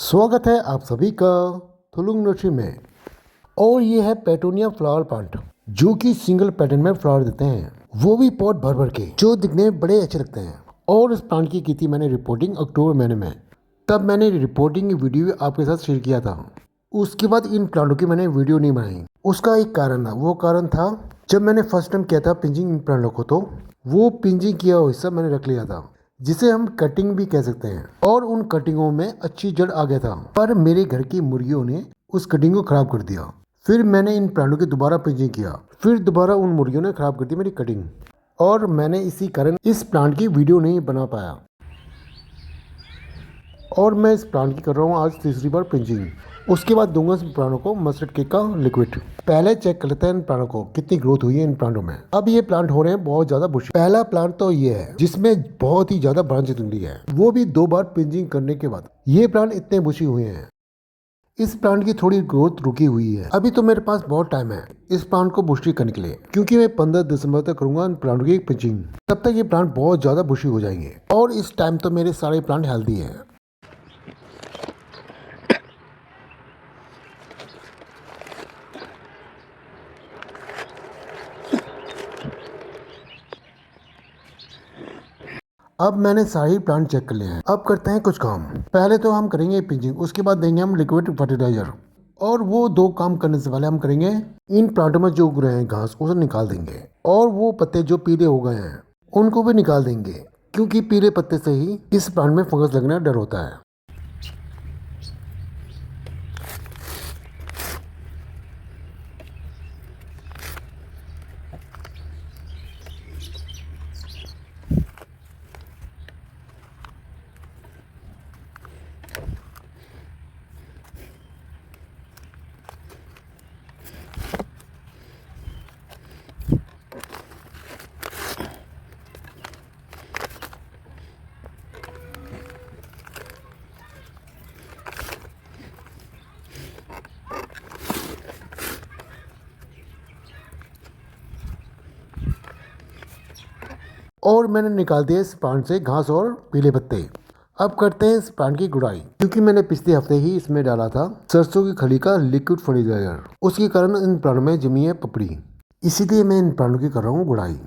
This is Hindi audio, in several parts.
स्वागत है आप सभी का थुलुंग नर्सरी में। और ये है पेटूनिया फ्लावर प्लांट जो कि सिंगल पैटर्न में फ्लावर देते हैं, वो भी पॉट भर भर के, जो दिखने में बड़े अच्छे लगते हैं। और इस प्लांट की थी मैंने रिपोर्टिंग अक्टूबर महीने में, तब मैंने रिपोर्टिंग की वीडियो आपके साथ शेयर किया था। उसके बाद इन प्लांटों की मैंने वीडियो नहीं बनाई। उसका एक कारण था, वो कारण था जब मैंने फर्स्ट टाइम किया था पिंचिंग इन प्लांटों को, तो वो पिंचिंग किया हुआ हिस्सा मैंने रख लिया था, जिसे हम कटिंग भी कह सकते हैं। और उन कटिंगों में अच्छी जड़ आ गया था, पर मेरे घर की मुर्गियों ने उस कटिंग को खराब कर दिया। फिर मैंने इन प्लांटों की दोबारा पिंचिंग किया, फिर दोबारा उन मुर्गियों ने खराब कर दी मेरी कटिंग, और मैंने इसी कारण इस प्लांट की वीडियो नहीं बना पाया। और मैं इस प्लांट की कर रहा हूँ आज तीसरी बार पिंचिंग। उसके बाद दूंगा इस प्लांटों को मस्टर्ड केक का लिक्विड। पहले चेक कर लेते हैं इन प्लांटों को कितनी ग्रोथ हुई है इन प्लांटों में। अब ये प्लांट हो रहे हैं बहुत ज्यादा बुशी। पहला प्लांट तो ये है जिसमें बहुत ही ज्यादा ब्रांचेस निकली है, वो भी 2 बार पिंचिंग करने के बाद ये प्लांट इतने बुशी हुए हैं। इस प्लांट की थोड़ी ग्रोथ रुकी हुई है। अभी तो मेरे पास बहुत टाइम है इस प्लांट को बुशी करने के लिए, क्योंकि मैं 15 दिसंबर तक करूंगा इन प्लांट की पिंचिंग। तब तक ये प्लांट बहुत ज्यादा बुशी हो जाएंगे, और इस टाइम तो मेरे सारे प्लांट हेल्दी हैं। अब मैंने सारे प्लांट चेक कर लिए हैं। अब करते हैं कुछ काम। पहले तो हम करेंगे पिंचिंग, उसके बाद देंगे हम लिक्विड फर्टिलाइजर। और वो 2 काम करने से पहले हम करेंगे इन प्लांटों में जो उग रहे हैं घास को उसे निकाल देंगे, और वो पत्ते जो पीले हो गए हैं उनको भी निकाल देंगे, क्योंकि पीले पत्ते से ही इस प्लांट में फंगस लगने का डर होता है। और मैंने निकाल दिया इस प्लांट से घास और पीले पत्ते। अब करते हैं इस प्लांट की गुड़ाई, क्योंकि मैंने पिछले हफ्ते ही इसमें डाला था सरसों की खली का लिक्विड फर्टिलाइजर। उसके कारण इन प्लांटों में जमी है पपड़ी, इसीलिए मैं इन प्लांटों की कर रहा हूँ गुड़ाई।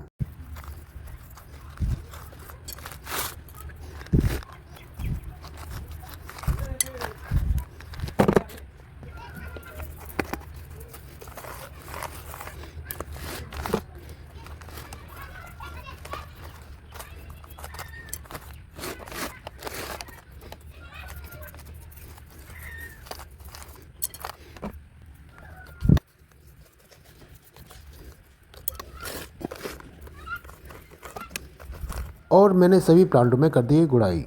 और मैंने सभी प्लांटों में कर दी है गुड़ाई।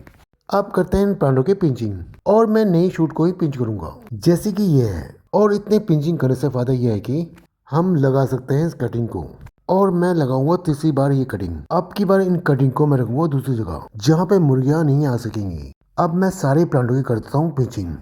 अब करते हैं इन प्लांटों के पिंचिंग, और मैं नई शूट को ही पिंच करूंगा, जैसे कि ये है। और इतने पिंचिंग करने से फायदा ये है कि हम लगा सकते हैं इस कटिंग को। और मैं लगाऊंगा तीसरी बार ये कटिंग। अब की बार इन कटिंग को मैं रखूंगा दूसरी जगह, जहाँ पे मुर्गियाँ नहीं आ सकेंगी। अब मैं सारे प्लांटों की कर देता हूँ पिंचिंग।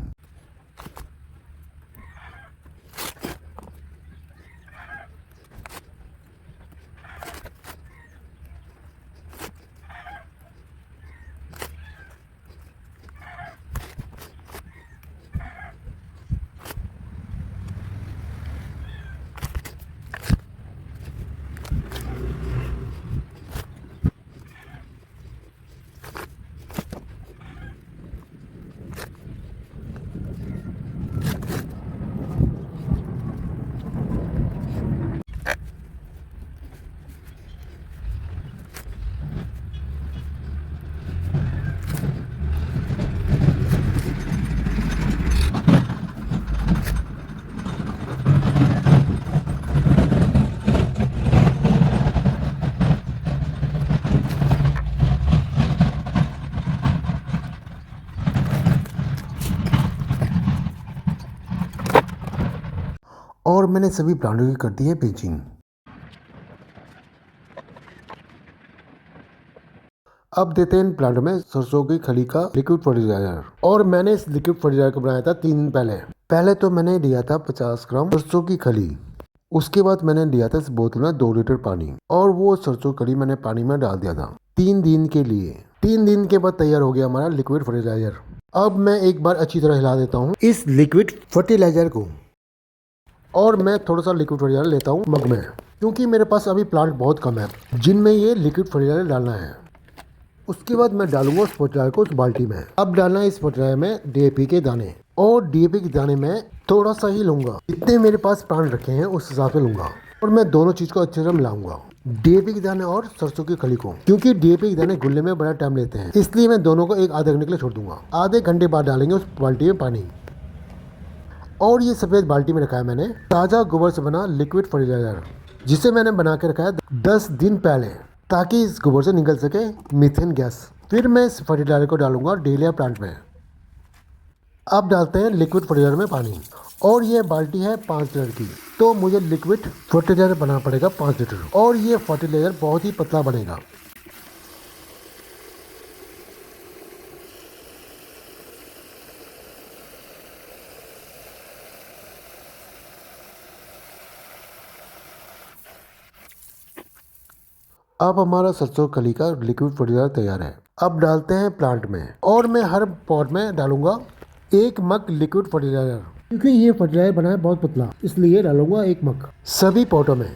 और मैंने सभी प्लांटों की कर दी है पिंचिंग। अब देते हैं इन प्लांट में सरसों की खली का लिक्विड फर्टिलाइजर। और मैंने इस लिक्विड फर्टिलाइजर को बनाया था 3 दिन पहले। पहले तो मैंने लिया था 50 ग्राम सरसों की खली। उसके बाद मैंने लिया था इस बोतल में 2 लीटर पानी, और वो सरसों खली मैंने पानी में डाल दिया था 3 दिन के लिए। 3 दिन के बाद तैयार हो गया हमारा लिक्विड फर्टिलाइजर। अब मैं एक बार अच्छी तरह हिला देता हूँ इस लिक्विड फर्टिलाइजर को, और मैं थोड़ा सा लिक्विड फर्टिलाइजर लेता हूँ मग में, क्योंकि मेरे पास अभी प्लांट बहुत कम है जिनमें ये लिक्विड फर्टिलाइजर डालना है। उसके बाद मैं डालूंगा उस फर्टिलाइजर को उस बाल्टी में। अब डालना है इस फर्टिलाइजर में डीएपी के दाने, और डीएपी के दाने में थोड़ा सा ही लूंगा, जितने मेरे पास प्लांट रखे हैं उस हिसाब से लूंगा, और मैं दोनों चीज़ को अच्छे से मिलाऊंगा, डीएपी के दाने और सरसों की खली को, क्योंकि डीएपी के दाने घुलने में बड़ा टाइम लेते हैं, इसलिए मैं दोनों को एक आधे घंटे के लिए छोड़ दूंगा। आधे घंटे बाद डालेंगे उस बाल्टी में पानी। और ये सफ़ेद बाल्टी में रखा है मैंने ताज़ा गोबर से बना लिक्विड फर्टिलाइजर, जिसे मैंने बना के रखा है 10 दिन पहले, ताकि इस गोबर से निकल सके मीथेन गैस। फिर मैं इस फर्टिलाइजर को डालूंगा डेलिया प्लांट में। अब डालते हैं लिक्विड फर्टिलाइजर में पानी, और ये बाल्टी है 5 लीटर की, तो मुझे लिक्विड फर्टिलाइजर बनाना पड़ेगा 5 लीटर, और ये फर्टिलाइजर बहुत ही पतला बनेगा। अब हमारा सरसों कली का लिक्विड फर्टिलाइजर तैयार है। अब डालते हैं प्लांट में, और मैं हर पॉट में डालूंगा 1 मग लिक्विड फर्टिलाइजर, क्योंकि ये फर्टिलाइजर बना है बहुत पतला, इसलिए डालूंगा 1 मग सभी पॉटों में।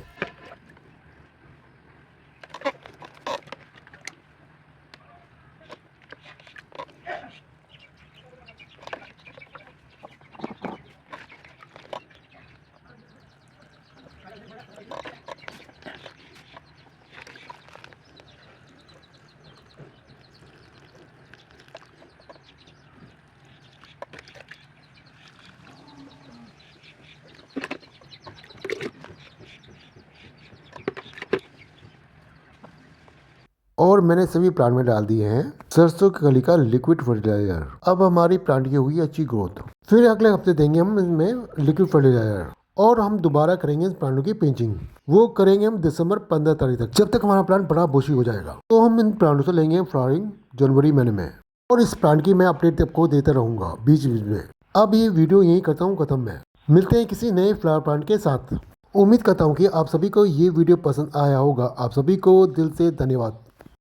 और मैंने सभी प्लांट में डाल दिए हैं सरसों की कली का लिक्विड फर्टिलाइजर। अब हमारी प्लांट की होगी अच्छी ग्रोथ। फिर अगले हफ्ते देंगे हम इसमें लिक्विड फर्टिलाइजर, और हम दोबारा करेंगे इस प्लांटों की पिंचिंग। वो करेंगे हम दिसंबर 15 तारीख तक, जब तक हमारा प्लांट बड़ा बुशी हो जाएगा। तो हम इन प्लांटों से लेंगे फ्लावरिंग जनवरी महीने में, और इस प्लांट की मैं अपडेट आपको देता रहूंगा बीच बीच में। अब ये वीडियो यही करता हूँ खत्म मैं। मिलते हैं किसी नए फ्लावर प्लांट के साथ। उम्मीद करता हूँ कि आप सभी को ये वीडियो पसंद आया होगा। आप सभी को दिल से धन्यवाद।